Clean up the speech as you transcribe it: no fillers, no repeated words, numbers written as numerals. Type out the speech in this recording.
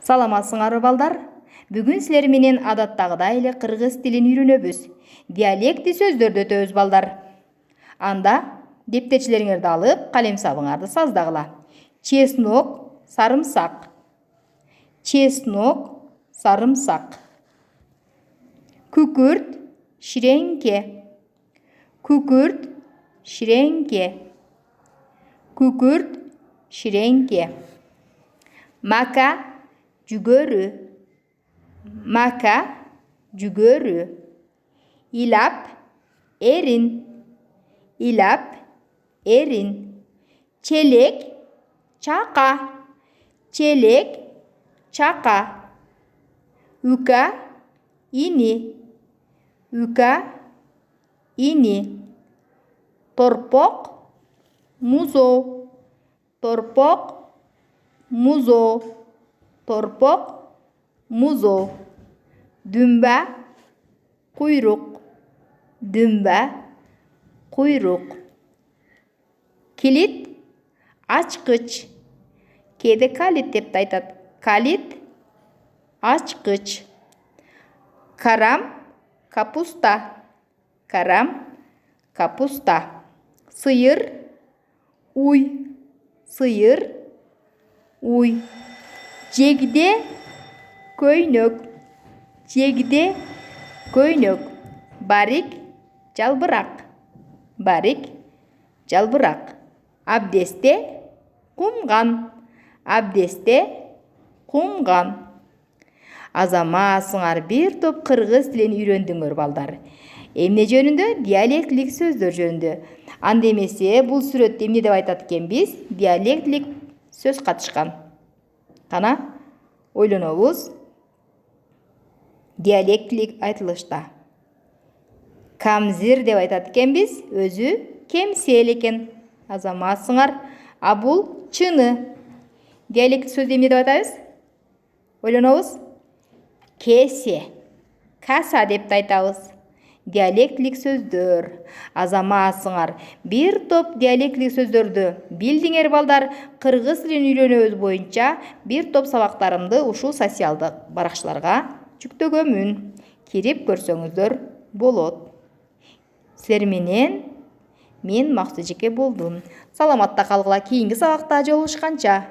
Саламатсыңарбы балдар? Бүгүн силер менен адаттагыдай эле кыргыз тилин үйрөнөбүз. Диалекти сөздөрдү өтөбүз балдар. Анда дептечилериңерди алып, калем сабыңарды саздагыла. Чеснок, сарымсак. Чеснок, сарымсак. Күкүрт, ширеңке. Күкүрт, ширеңке. Күкүрт, ширеңке. Мака, жүгөрү. Мака, жүгөрү. Илап, эрин. Илап, эрин. Челек, чака. Челек, чака. Үка, ини. Үка, ини. Торпок, музо. Торпок, музо. Торпок, музо. Дүмбә, куйрук. Дүмбә, куйрук. Килит, ачкыч. Кейде калит деп айтат. Калит, ачкыч. Карам, капуста. Карам, капуста. Сыйыр, уй. Сыйыр, уй. Жегде, көйнөк. Жегде, көйнөк. Барик, жалбырак. Барик, жалбырак. Абдесте, кумган. Абдесте, кумган. Азаматсыңар, бир топ кыргыз тилин үйрөндүңөр балдар. Эмне жөнүндө? Диалектилик сөздөр жөнүндө. Анда эмесе бул сүрөттө эмне деп айтат экенбиз? Диалектилик сөз катышкан. Кана ойлонобуз. Диалектилик айтылышта. Камзир деп айтат экенбиз, өзү кемсел экен. Азаматсыңар, а бул чыны. Диалект сөздү эмне деп атабыз? Ойлонобуз. Кесе, каса деп айтабыз. Диалектилик сөздөр. Азаматсыңар, бир топ диалектилик сөздөрдү билдиңер балдар. Кыргыз тилин үйрөнөбүз боюнча бир топ сабактарымды ушул социалдык баракчаларга жүктөгөмүн. Кирип көрсөңүздөр болот. Силер менен мен Максужеке болдум. Саламатта калгыла, кийинки сабакта жолугушканча.